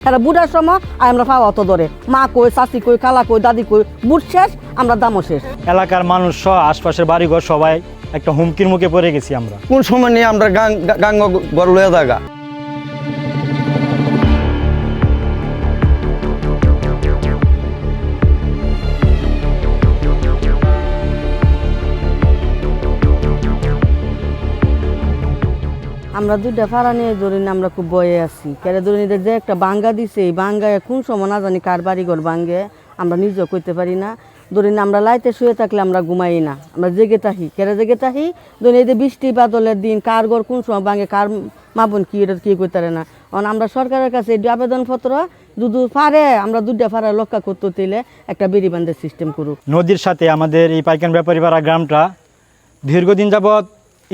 এরা বুড়ার সময় আমরা পাওয়া অত ধরে মা কই চাচি কই খালা কই দাদি কই বুট শেষ আমরা দামও শেষ। এলাকার মানুষ সহ আশপাশের বাড়িঘর সবাই একটা হুমকির মুখে পড়ে গেছি আমরা। কোন সময় নিয়ে আমরা গাঙ্গ গড় লয়ে জায়গা। আমরা দুইটা ফাড়া নিয়ে ধরেন আমরা খুব বয়ে আছি কেড়ে ধরে নিতে যে একটা বাঙ্গা দিছে এই বাঙ্গায় কোন সময় না জানি কার বাড়ি ঘর ভাঙ্গে আমরা নিজেও করতে পারি না। ধরেন আমরা লাইতে শুয়ে থাকলে আমরা ঘুমাই না, আমরা জেগে থাকি কেড়ে জেগে থাকি। ধরেন এই যে বৃষ্টি বাদলের দিন কার ঘর কোন সময় ভাঙ্গে কার মাবন কি এটা কি করতে পারে না। কারণ আমরা সরকারের কাছে এই আবেদনপত্র যদি পারে আমরা দুইটা ফাড়া রক্ষা করতে দিলে একটা বেড়ি বান্ধের সিস্টেম করুক। নদীর সাথে আমাদের এই পাইকান ব্যাপারীপাড়া গ্রামটা দীর্ঘদিন যাবৎ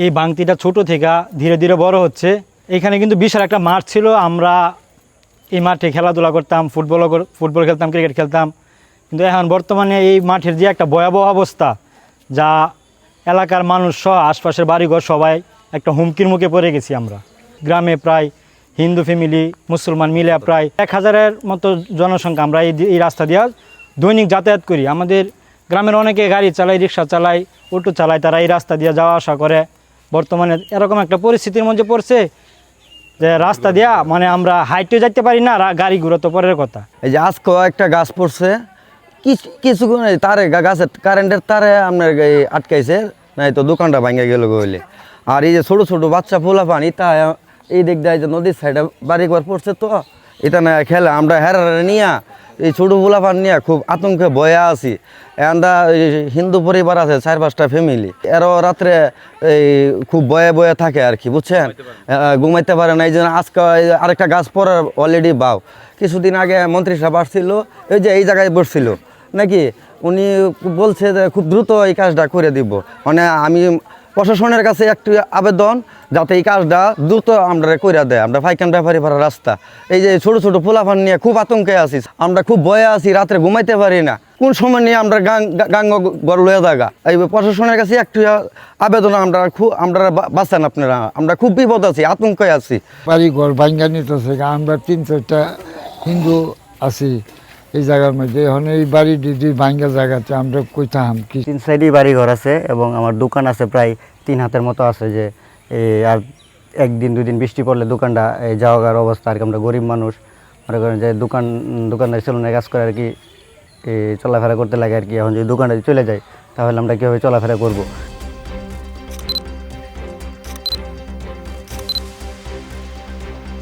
এই ভাঙতিটা ছোট থেকে ধীরে ধীরে বড় হচ্ছে। এখানে কিন্তু বিশাল একটা মাঠ ছিল, আমরা এই মাঠে খেলাধুলা করতাম, ফুটবল খেলতাম, ক্রিকেট খেলতাম। কিন্তু এখন বর্তমানে এই মাঠের যে একটা ভয়াবহ অবস্থা, যা এলাকার মানুষ সহ আশপাশের বাড়িঘর সবাই একটা হুমকির মুখে পড়ে গেছি আমরা। গ্রামে প্রায় হিন্দু ফ্যামিলি মুসলমান মিলে প্রায় 1000-এর মতো জনসংখ্যা আমরা এই রাস্তা দিয়ে দৈনিক যাতায়াত করি। আমাদের গ্রামের অনেকে গাড়ি চালায়, রিক্সা চালায়, অটো চালায়, তারা এই রাস্তা দিয়ে যাওয়া আসা করে। বর্তমানে এরকম একটা পরিস্থিতির মধ্যে পড়ছে যে রাস্তা দিয়া মানে আমরা হাইটেও যেতে পারি না, গাড়ি ঘুরো তো পরের কথা। এই যে আজকে একটা গাছ পড়ছে, কিছুক্ষণ তারে গাছের কারেন্টের তারে আপনার আটকাইছে, নাই তো দোকানটা ভাঙে গেল গইলে। আর এই যে ছোটো ছোটো বাচ্চা পোলা পানি তা এই দিক দিয়ে যে নদীর সাইডে বাড়ি ঘর পড়ছে, তো এটা না খেলে আমরা হেরারে নিয়ে এই ছোটো পোলা পানি নিয়ে খুব আতঙ্কে ভয়ে আছি। আমরা হিন্দু পরিবার আছে 4-5টা ফ্যামিলি, এরাও রাত্রে এই খুব ভয়ে ভয়ে থাকে আর কি, বুঝছেন, ঘুমাইতে পারে না। এই জন্য আজকে আরেকটা গাছ পড়ার অলরেডি বাও। কিছুদিন আগে মন্ত্রী সাহেব আসছিল, এই যে এই জায়গায় বসছিল নাকি, উনি বলছে যে খুব দ্রুত এই কাজটা করে দিব। মানে আমি প্রশাসনের কাছে একটু আবেদন যাতে এই কাজটা দ্রুত আমরা করে দেয়। আমরা পাইকান ব্যাপারী পাড়া রাস্তা এই যে ছোটো ছোটো পোলাপান নিয়ে খুব আতঙ্কে আছি, আমরা খুব ভয়ে আছি, রাত্রে ঘুমাইতে পারি না। কোন সময় নিয়ে আমরা গাঙ্গ গড় লয়ে জায়গা। এই প্রশাসনের কাছে একটু আবেদন, আমরা বাঁচান আপনারা, আমরা খুব বিপদ আছি, আতঙ্কে আছি। বাড়ি ঘর ভাঙ্গা নিতেছে, আমরা 3-4টা হিন্দু আছি এই জায়গার মধ্যে। এখন এই বাড়ি দিদি ভাঙ্গা জায়গাতে আমরা কইতাম কি 3 সাইডেই বাড়ি ঘর আছে এবং আমার দোকান আছে প্রায় 3 হাতের মতো আছে। যে আর 1-2 দিন বৃষ্টি পড়লে দোকানটা যাওয়ার অবস্থা আর কি। আমরা গরিব মানুষ, মনে করেন যে দোকানদার সেলুনে কাজ করে আর কি, চলাফেরা করতে লাগে আর কি। এখন যদি দোকানটা চলে যায় তাহলে আমরা কীভাবে চলাফেরা করবো।